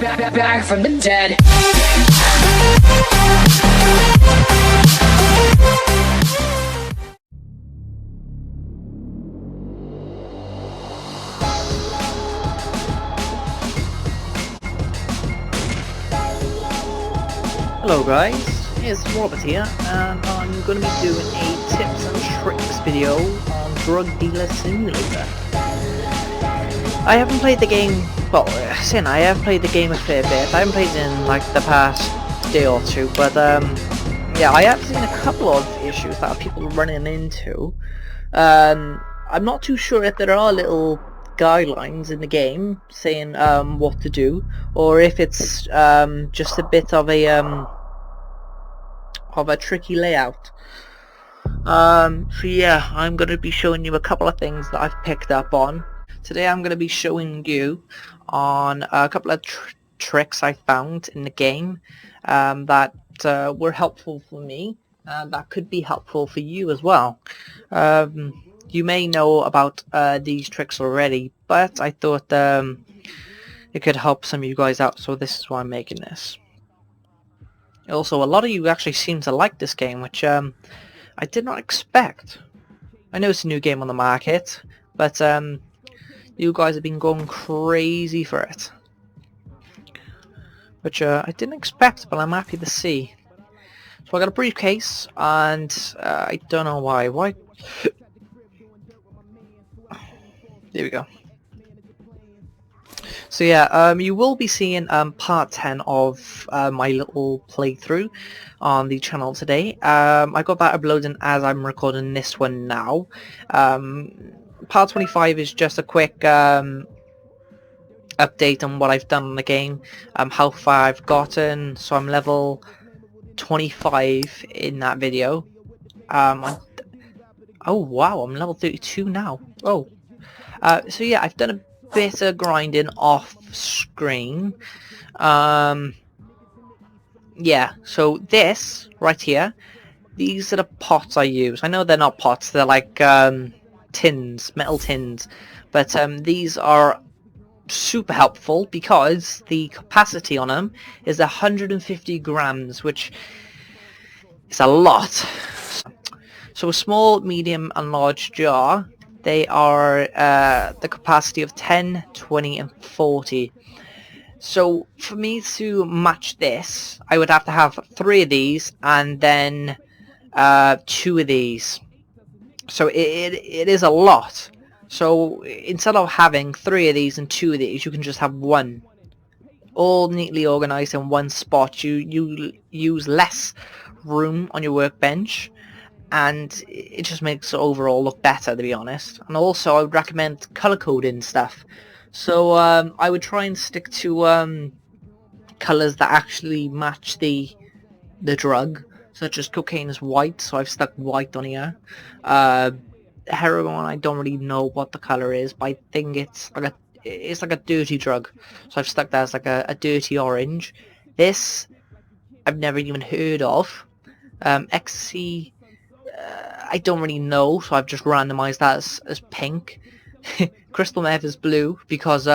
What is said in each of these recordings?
back from the dead. Hello guys, it's Robert here, and I'm going to be doing a tips and tricks video on Drug Dealer Simulator. I haven't played the game, well, I have played the game a fair bit. I haven't played it in like the past day or two, but yeah, I have seen a couple of issues that people are running into. I'm not too sure if there are little guidelines in the game saying what to do, or if it's just a bit of a tricky layout. So yeah, I'm going to be showing you a couple of things that I've picked up on. Today I'm going to be showing you on a couple of tricks I found in the game that were helpful for me, and that could be helpful for you as well. You may know about these tricks already, but I thought it could help some of you guys out, so this is why I'm making this. Also, a lot of you actually seem to like this game, which I did not expect. I know it's a new game on the market, but you guys have been going crazy for it, which I didn't expect, but I'm happy to see. So I got a briefcase, and I don't know why. There we go. So yeah, you will be seeing part 10 of my little playthrough on the channel today. I got that uploading as I'm recording this one now. Part 25 is just a quick update on what I've done in the game, how far I've gotten. So I'm level 25 in that video. Oh wow, I'm level 32 now. Oh, so yeah, I've done a bit of grinding off screen. Yeah, so this right here, these are the pots I use. I know they're not pots, they're like tins, metal tins, but these are super helpful because the capacity on them is 150 grams, which is a lot. So a small, medium and large jar, they are the capacity of 10, 20 and 40. So for me to match this, I would have to have 3 of these and then 2 of these. So it is a lot. So instead of having 3 of these and 2 of these, you can just have 1. All neatly organized in one spot. You use less room on your workbench, and it just makes it overall look better, to be honest. And also I would recommend color coding stuff. So I would try and stick to colors that actually match the drug, such as cocaine is white, so I've stuck white on here. Heroin, I don't really know what the color is, but I think it's like a dirty drug, so I've stuck that as like a dirty orange. This I've never even heard of. Ecstasy, I don't really know, so I've just randomized that as pink. Crystal meth is blue because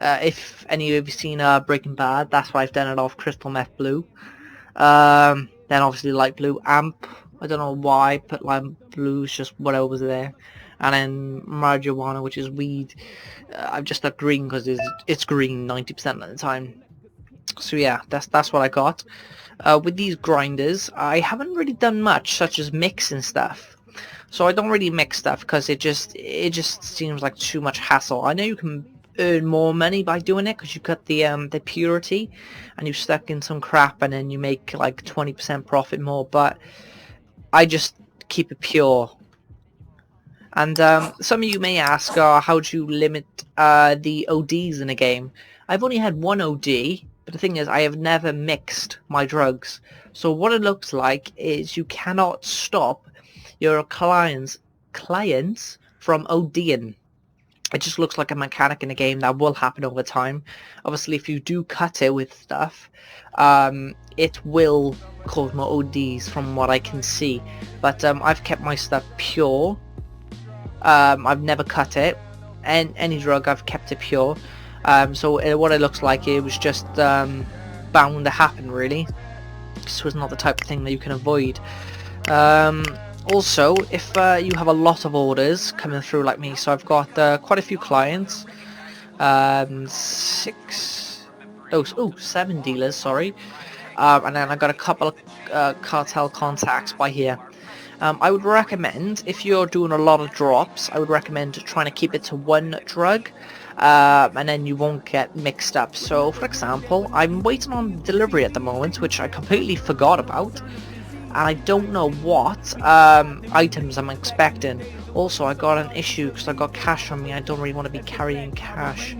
if any of you have seen Breaking Bad, that's why I've done it off crystal meth blue. Then obviously light blue. Amp, I don't know why, but light blue is just whatever was there. And then marijuana, which is weed, I've just stuck green because it's green 90% of the time. So yeah, that's what I got. With these grinders, I haven't really done much, such as mixing stuff. So I don't really mix stuff because it just seems like too much hassle. I know you can earn more money by doing it because you cut the purity and you stuck in some crap and then you make like 20% profit more, but I just keep it pure. And some of you may ask, how do you limit the ODs in a game? I've only had 1 OD, but the thing is I have never mixed my drugs. So what it looks like is you cannot stop your clients from ODing. It just looks like a mechanic in the game that will happen over time. Obviously, if you do cut it with stuff, it will cause more ODs from what I can see. But I've kept my stuff pure. I've never cut it. And any drug, I've kept it pure. So what it looks like, it was just bound to happen, really. This was not the type of thing that you can avoid. Also, if you have a lot of orders coming through like me, so I've got quite a few clients, 7 dealers, sorry, and then I've got a couple of cartel contacts by here. I would recommend, if you're doing a lot of drops, I would recommend trying to keep it to one drug, and then you won't get mixed up. So, for example, I'm waiting on delivery at the moment, which I completely forgot about, and I don't know what items I'm expecting. Also, I got an issue because I got cash on me. I don't really want to be carrying cash.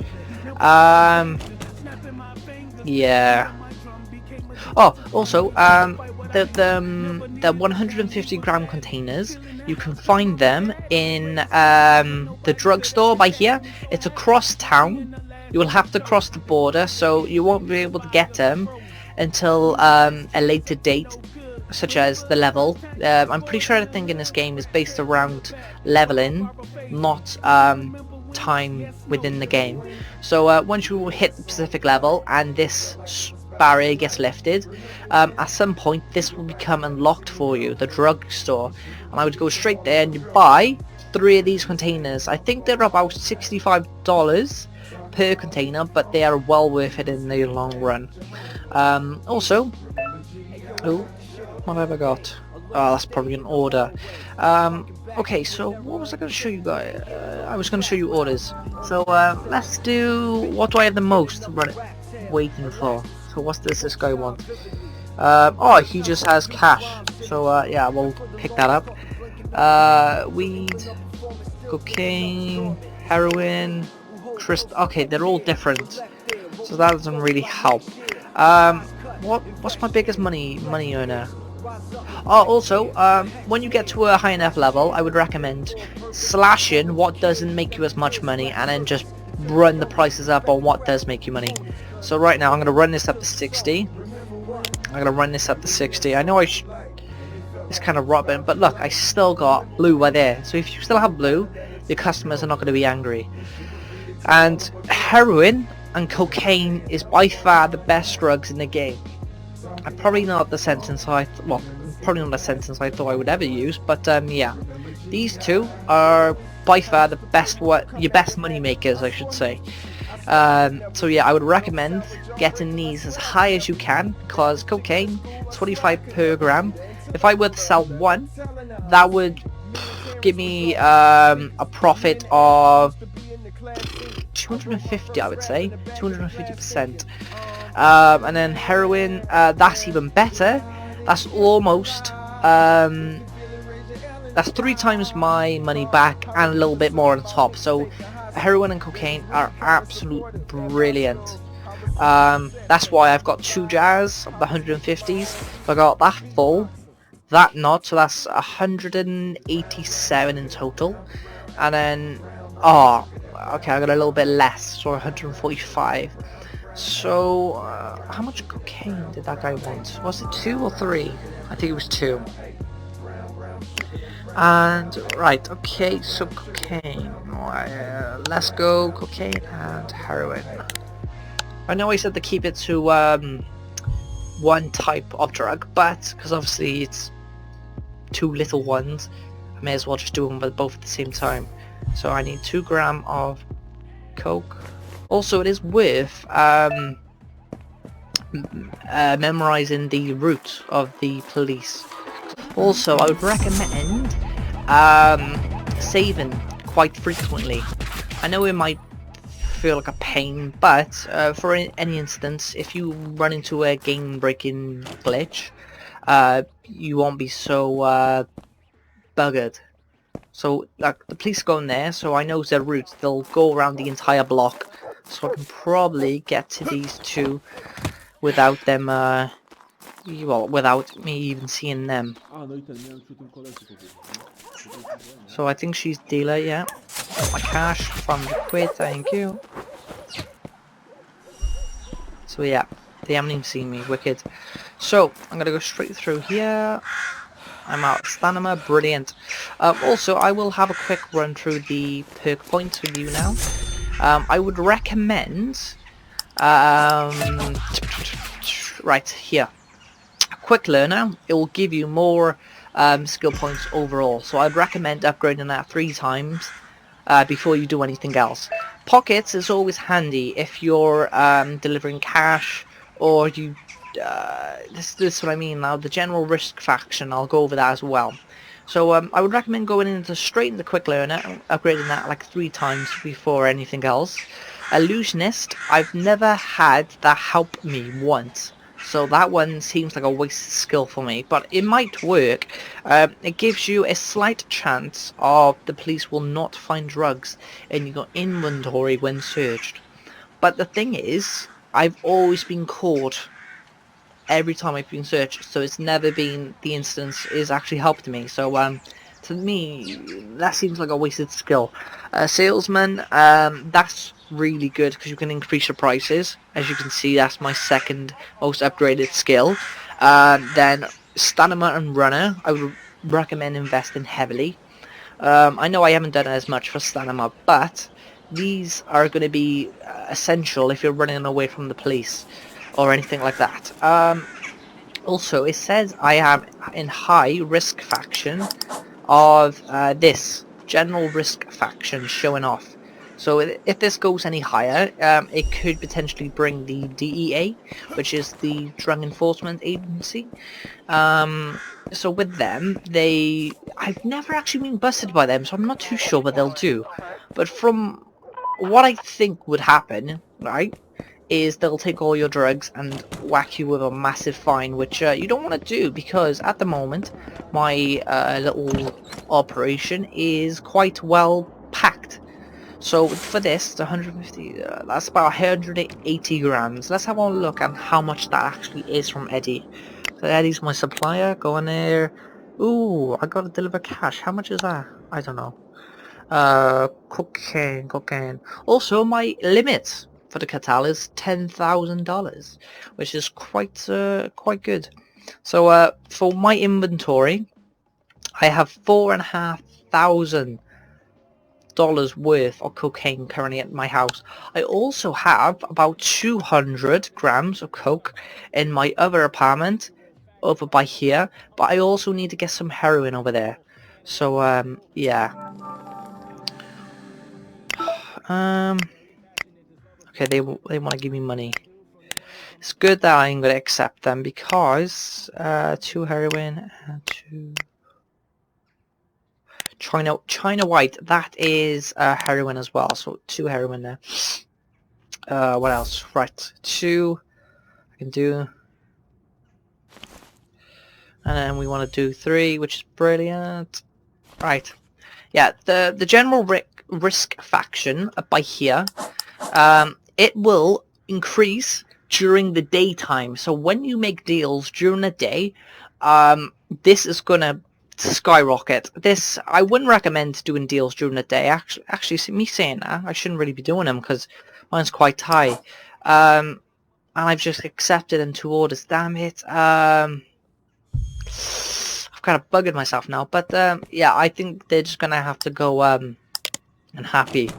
Yeah. Oh, also, the 150 gram containers, you can find them in the drugstore by here. It's across town. You will have to cross the border, so you won't be able to get them until a later date, such as the level. I'm pretty sure everything in this game is based around leveling, not time within the game. So once you hit the specific level and this barrier gets lifted, at some point this will become unlocked for you, the drugstore, and I would go straight there and you buy 3 of these containers. I think they're about $65 per container, but they are well worth it in the long run. Also, oh, what have I got? Oh, that's probably an order. Okay, so what was I going to show you guys? I was going to show you orders. So let's do, what do I have the most waiting for? So what's this guy want? Oh, he just has cash. So yeah, we'll pick that up. Weed, cocaine, heroin, crystal. Okay, they're all different, so that doesn't really help. What's my biggest money earner? Oh, also, when you get to a high enough level, I would recommend slashing what doesn't make you as much money, and then just run the prices up on what does make you money. So right now, I'm going to run this up to 60. I know it's kind of rotten, but look, I still got blue right there. So if you still have blue, your customers are not going to be angry. And heroin and cocaine is by far the best drugs in the game. Probably not the sentence I thought I would ever use, but yeah, these two are by far the best, your best money makers, I should say. So yeah, I would recommend getting these as high as you can, because cocaine, 25 per gram. If I were to sell one, that would give me a profit of 250, I would say, 250%. And then heroin, that's even better. That's almost, that's 3 times my money back and a little bit more on top. So heroin and cocaine are absolutely brilliant. That's why I've got 2 jars of the 150s. So I got that full, that not, so that's 187 in total. And then, oh, okay, I got a little bit less, so 145. So, how much cocaine did that guy want? Was it 2 or 3? I think it was 2. And, right, okay, so cocaine. Let's go cocaine and heroin. I know I said to keep it to one type of drug, but because obviously it's 2 little ones, I may as well just do them both at the same time. So I need 2 grams of coke. Also, it is worth memorizing the route of the police. Also, I would recommend saving quite frequently. I know it might feel like a pain, but for any instance, if you run into a game-breaking glitch, you won't be so buggered. So, like, the police go in there, so I know their route. They'll go around the entire block, so I can probably get to these 2 without them, well, without me even seeing them. So I think she's dealer, yeah. My cash from the quid, thank you. So yeah, they haven't even seen me, wicked. So, I'm gonna go straight through here. I'm out of stamina, brilliant. Also, I will have a quick run through the perk points with you now. I would recommend um, right here, a quick learner. It will give you more skill points overall, so I'd recommend upgrading that 3 times before you do anything else. Pockets is always handy if you're delivering cash, or you this is what I mean now, the general risk faction. I'll go over that as well. So I would recommend going into straight into quick learner, upgrading that like 3 times before anything else. Illusionist, I've never had that help me once, so that one seems like a wasted skill for me, but it might work. It gives you a slight chance of the police will not find drugs in your inventory when searched. But the thing is, I've always been caught every time I've been searched, so it's never been the instance is actually helped me. So to me, that seems like a wasted skill. Salesman, that's really good because you can increase your prices. As you can see, that's my second most upgraded skill. Then stamina and runner, I would recommend investing heavily. I know I haven't done as much for stamina, but these are going to be essential if you're running away from the police or anything like that. Also, it says I am in high risk faction of this general risk faction showing off. So if this goes any higher, it could potentially bring the DEA, which is the Drug Enforcement Agency. So with them, I've never actually been busted by them, so I'm not too sure what they'll do. But from what I think would happen, right, is they'll take all your drugs and whack you with a massive fine, which you don't want to do, because at the moment my little operation is quite well packed. So for this, it's 150, that's about 180 grams. Let's have a look at how much that actually is from Eddie. So Eddie's my supplier, go in there. Ooh, I gotta deliver cash. How much is that? I don't know. Cocaine. Also, my limit for the Catal is $10,000, which is quite good. So, for my inventory, I have $4,500 worth of cocaine currently at my house. I also have about 200 grams of coke in my other apartment over by here, but I also need to get some heroin over there. So, yeah. Okay, they want to give me money. It's good that I'm going to accept them because 2 heroin and 2 China White. That is heroin as well. So 2 heroin there. What else? Right, 2 I can do, and then we want to do 3, which is brilliant. Right, yeah. The general risk faction by here. It will increase during the daytime. So when you make deals during the day, this is gonna skyrocket. This, I wouldn't recommend doing deals during the day. Actually, me saying that, I shouldn't really be doing them because mine's quite high. And I've just accepted in 2 orders. Damn it. I've kind of buggered myself now. But yeah, I think they're just gonna have to go unhappy.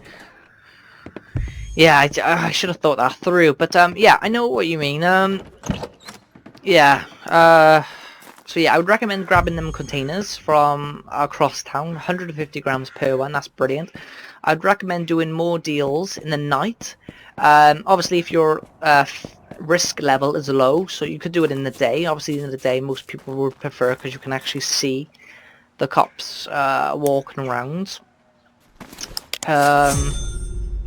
Yeah, I should have thought that through, but yeah, I know what you mean. Yeah, so yeah, I would recommend grabbing them containers from across town, 150 grams per one. That's brilliant. I'd recommend doing more deals in the night. Obviously, if your risk level is low, so you could do it in the day. Obviously, in the day, most people would prefer because you can actually see the cops walking around.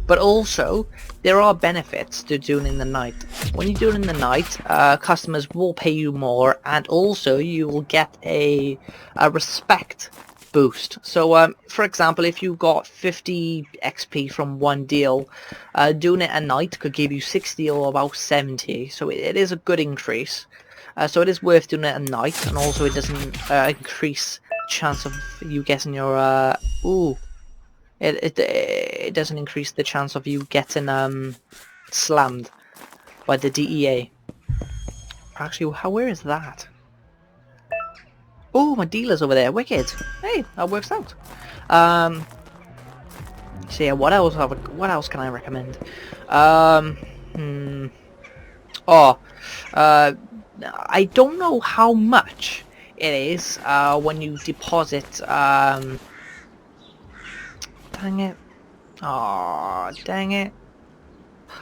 But also, there are benefits to doing it in the night. When you do it in the night, customers will pay you more, and also you will get a respect boost. So, for example, if you got 50 XP from one deal, doing it at night could give you 60 or about 70. So it is a good increase. So it is worth doing it at night, and also it doesn't increase the chance of you getting your It doesn't increase the chance of you getting slammed by the DEA. Actually, where is that? Oh, my dealer's over there. Wicked. Hey, that works out. So yeah, what else can I recommend? Um, hmm, oh, uh, I don't know how much it is when you deposit. Dang it! Oh, dang it!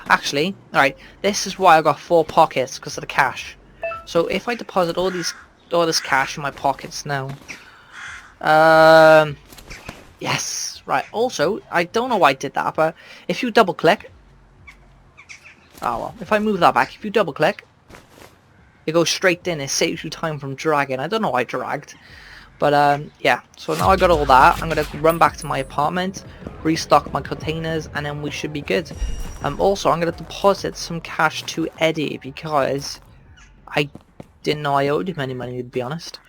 Actually, all right. This is why I got 4 pockets because of the cash. So if I deposit all this cash in my pockets now, um, yes, right. Also, I don't know why I did that, but if you double click, oh well, if I move that back, if you double click, it goes straight in. It saves you time from dragging. I don't know why I dragged, but yeah. So now I got all that. I'm gonna run back to my apartment, restock my containers, and then we should be good. Also, I'm gonna deposit some cash to Eddie because I didn't know I owed him any money, to be honest.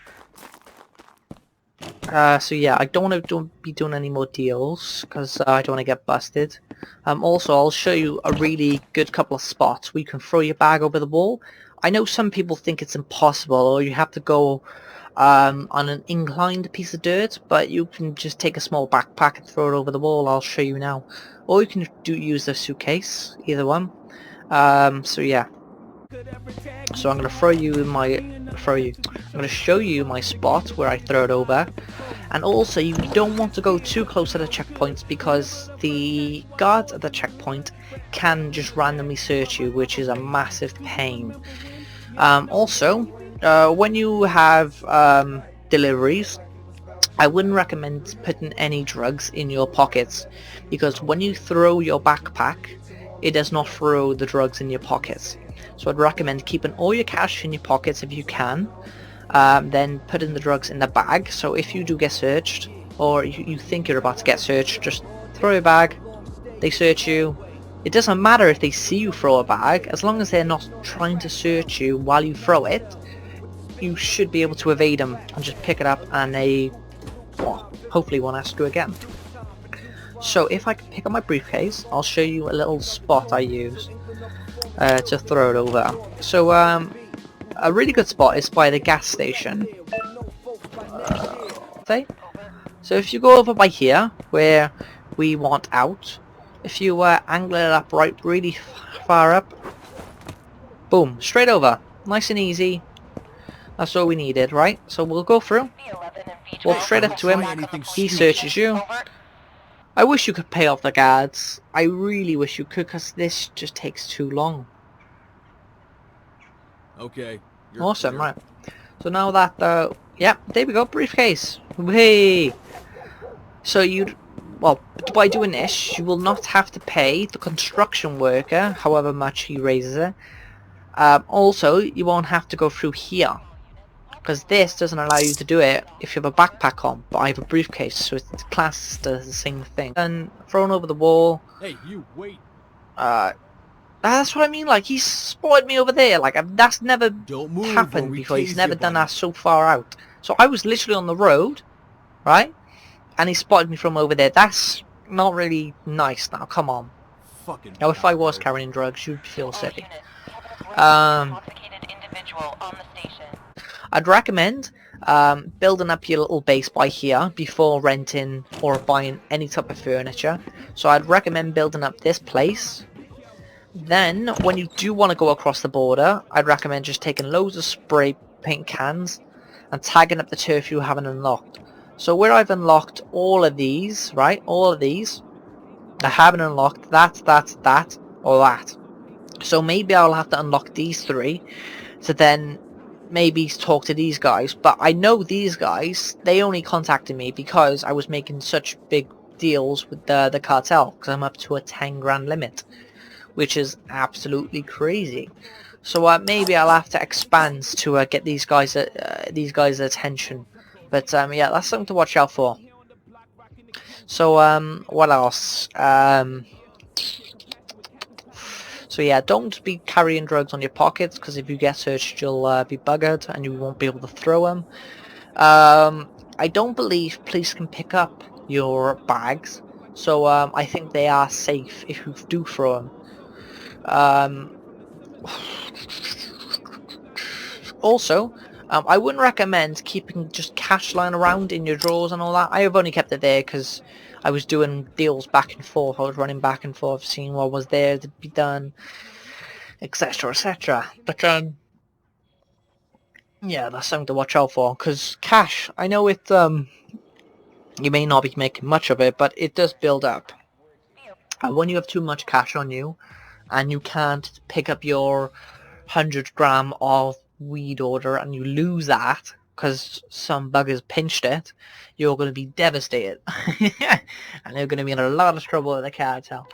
So yeah, I don't want to be doing any more deals because I don't want to get busted. Also, I'll show you a really good couple of spots where you can throw your bag over the wall. I know some people think it's impossible, or you have to go on an inclined piece of dirt, but you can just take a small backpack and throw it over the wall. I'll show you now. Or you can use a suitcase, either one. So yeah. So I'm going to I'm going to show you my spot where I throw it over. And also, you don't want to go too close to the checkpoints because the guards at the checkpoint can just randomly search you, which is a massive pain. Also, when you have deliveries, I wouldn't recommend putting any drugs in your pockets because when you throw your backpack, it does not throw the drugs in your pockets. So I'd recommend keeping all your cash in your pockets if you can, then putting the drugs in the bag. So if you do get searched, or you think you're about to get searched, just throw your bag, they search you. It doesn't matter if they see you throw a bag, as long as they're not trying to search you while you throw it, you should be able to evade them and just pick it up, and they hopefully won't ask you again. So if I can pick up my briefcase, I'll show you a little spot I use to throw it over. So a really good spot is by the gas station. Okay. So if you go over by here, where we want out, if you angle it up really far up, boom, straight over, nice and easy. That's all we needed, right? So we'll go through, walk straight up to him, he searches you. I wish you could pay off the guards. I really wish you could, because this just takes too long. Okay. Awesome, right. So now that, yeah, there we go, briefcase. Hey! So well, by doing this, you will not have to pay the construction worker, however much he raises it. Also, you won't have to go through here, because this doesn't allow you to do it if you have a backpack on, but I have a briefcase, so it's classed as the same thing. And thrown over the wall. Hey, you wait. That's what I mean, like, he spotted me over there, like, that's never happened we before, he's tase never you, done buddy. that so far out. So I was literally on the road, right, and he spotted me from over there. That's not really nice now, come on. Fucking Now if I was coward. carrying drugs, you'd feel silly. I'd recommend building up your little base by here before renting or buying any type of furniture. So I'd recommend building up this place. Then, when you do want to go across the border, I'd recommend just taking loads of spray paint cans and tagging up the turf you haven't unlocked. So where I've unlocked all of these, right, all of these, I haven't unlocked that, or that. So maybe I'll have to unlock these 3 to then maybe talk to these guys. But I know these guys, they only contacted me because I was making such big deals with the cartel, because I'm up to a 10 grand limit, which is absolutely crazy. So maybe I'll have to expand to get these guys' attention. But yeah, that's something to watch out for. So what else? So yeah, don't be carrying drugs on your pockets, because if you get searched, you'll be buggered and you won't be able to throw them. I don't believe police can pick up your bags, so I think they are safe if you do throw them. Also, I wouldn't recommend keeping just cash lying around in your drawers and all that. I have only kept it there because I was doing deals back and forth. I was running back and forth, seeing what was there to be done, etc., etc. But yeah, that's something to watch out for. Because cash, I know it. You may not be making much of it, but it does build up. And when you have too much cash on you, and you can't pick up your 100 gram of weed order, and you lose that because some buggers pinched it, you're going to be devastated. And you're going to be in a lot of trouble with the cartel.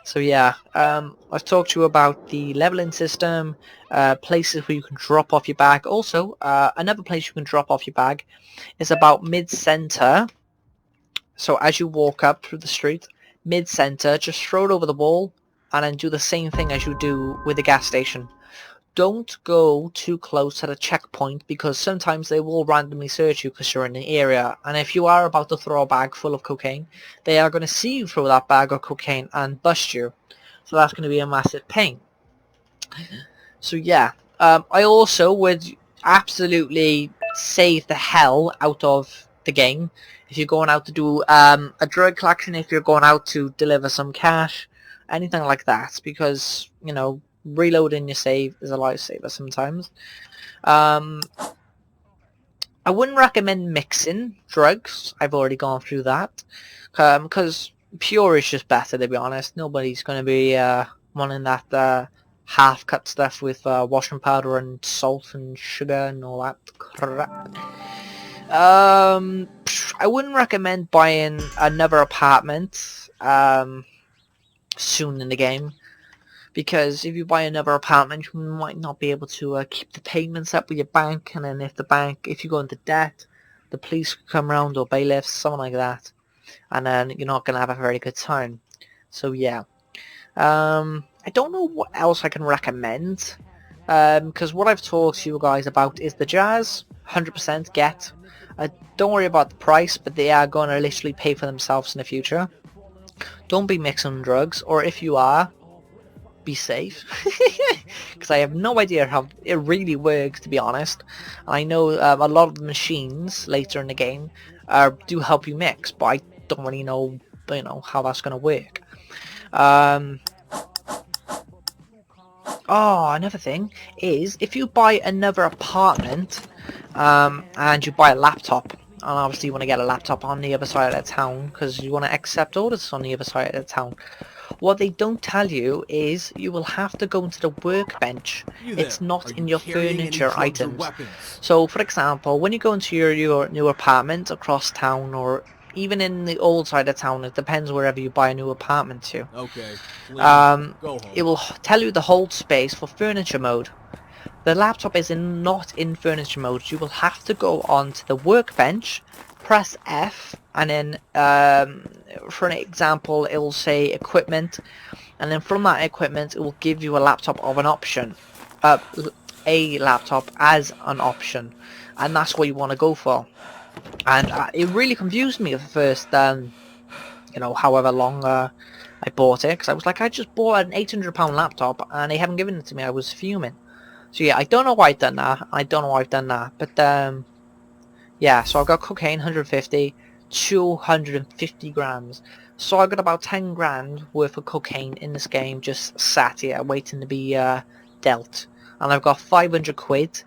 So yeah, I've talked to you about the leveling system, places where you can drop off your bag. Also, another place you can drop off your bag is about mid-center. So as you walk up through the street, mid-center, just throw it over the wall and then do the same thing as you do with the gas station. Don't go too close to the checkpoint because sometimes they will randomly search you because you're in the area, and if you are about to throw a bag full of cocaine, they are going to see you throw that bag of cocaine and bust you. So that's going to be a massive pain. So yeah, I also would absolutely save the hell out of the game if you're going out to do a drug collection, if you're going out to deliver some cash, anything like that, because, you know, reloading your save is a lifesaver sometimes. I wouldn't recommend mixing drugs. I've already gone through that, because pure is just better, to be honest. Nobody's going to be wanting that half-cut stuff with washing powder and salt and sugar and all that crap. I wouldn't recommend buying another apartment soon in the game, because if you buy another apartment, you might not be able to keep the payments up with your bank, and then if you go into debt, the police could come around, or bailiffs, something like that, and then you're not going to have a very good time. So yeah. I don't know what else I can recommend, because what I've talked to you guys about is the jazz. 100% get. Don't worry about the price, but they are going to literally pay for themselves in the future. Don't be mixing drugs, or if you are, be safe. Because I have no idea how it really works, to be honest. I know a lot of the machines later in the game do help you mix, but I don't really know, how that's going to work. Oh, another thing is, if you buy another apartment, and you buy a laptop, and obviously you want to get a laptop on the other side of the town, because you want to accept orders on the other side of the town, what they don't tell you is you will have to go into the workbench. It's not in your furniture items. So, for example, when you go into your new apartment across town, or even in the old side of town, it depends wherever you buy a new apartment to. Okay. It will tell you the hold space for furniture mode. The laptop is not in furniture mode. You will have to go onto the workbench, press F, and then for an example it will say equipment, and then from that equipment it will give you a laptop of an option. A laptop as an option, and that's what you want to go for. And it really confused me at first, however long I bought it, because I was like, I just bought an £800 laptop and they haven't given it to me. I was fuming. So yeah, I don't know why I've done that. But yeah, so I've got cocaine, 150, 250 grams. So I've got about 10 grand worth of cocaine in this game, just sat here waiting to be dealt. And I've got 500 quid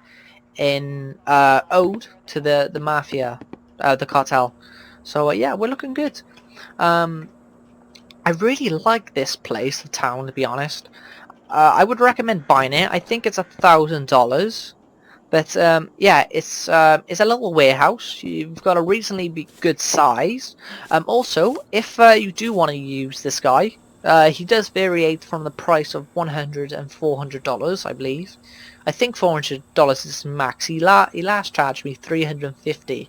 in owed to the mafia, the cartel. So yeah, we're looking good. I really like this place, the town, to be honest. I would recommend buying it. I think it's $1,000. But yeah, it's a little warehouse. You've got a reasonably good size. Also, if you do want to use this guy, he does variate from the price of $100 and $400, I believe. I think $400 is max. He last charged me $350.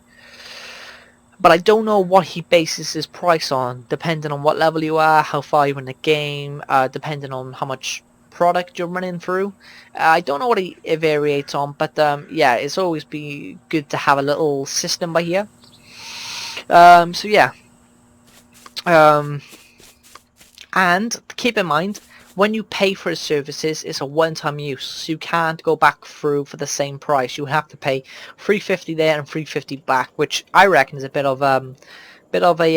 But I don't know what he bases his price on, depending on what level you are, how far you're in the game, depending on how much product you're running through. I don't know what it variates on, but yeah, it's always be good to have a little system by here. So yeah. And keep in mind, when you pay for the services, it's a one-time use, so you can't go back through for the same price. You have to pay $350 there and $350 back, which I reckon is a bit of bit of a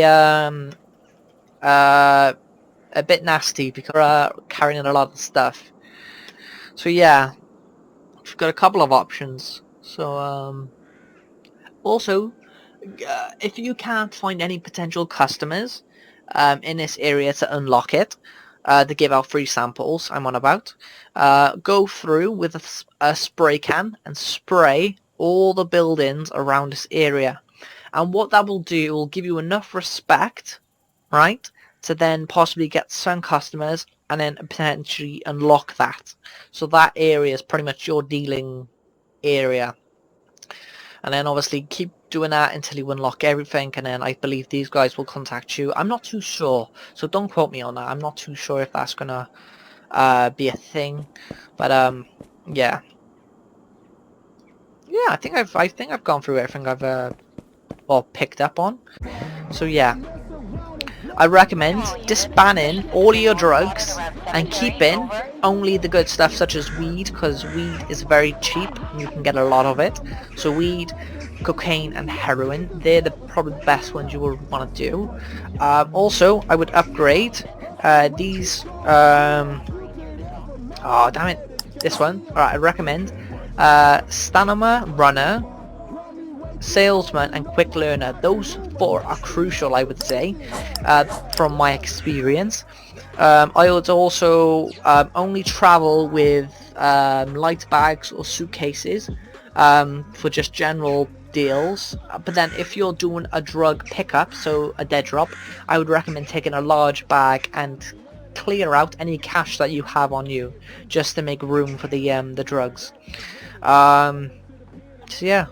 bit nasty because carrying a lot of stuff. So yeah, we've got a couple of options. So also, if you can't find any potential customers in this area to unlock it, to give out free samples, I'm on about, go through with a spray can and spray all the buildings around this area. And what that will do will give you enough respect, right, to then possibly get some customers and then potentially unlock that. So that area is pretty much your dealing area. And then obviously keep doing that until you unlock everything, and then I believe these guys will contact you. I'm not too sure, so don't quote me on that. I'm not too sure if that's gonna be a thing, but yeah, I think I've gone through everything I've well, picked up on. So yeah, I recommend disbanning all your drugs and keeping only the good stuff such as weed, because weed is very cheap and you can get a lot of it. So weed, cocaine and heroin, they're probably the best ones you will want to do. Also, I would upgrade these, oh damn it, this one. Alright, I recommend Stamina Runner, Salesman and Quick Learner. Those four are crucial, I would say, from my experience. I would also only travel with light bags or suitcases for just general deals. But then if you're doing a drug pickup, so a dead drop, I would recommend taking a large bag and clear out any cash that you have on you, just to make room for the drugs. So yeah,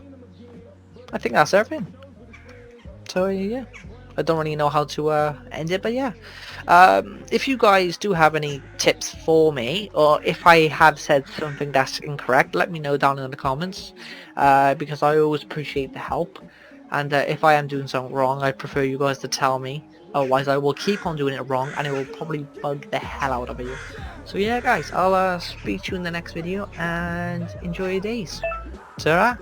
I think that's everything. So yeah, I don't really know how to end it, but yeah. If you guys do have any tips for me, or if I have said something that's incorrect, let me know down in the comments, because I always appreciate the help. And if I am doing something wrong, I prefer you guys to tell me. Otherwise, I will keep on doing it wrong, and it will probably bug the hell out of you. So yeah, guys, I'll speak to you in the next video, and enjoy your days. Ta-ra!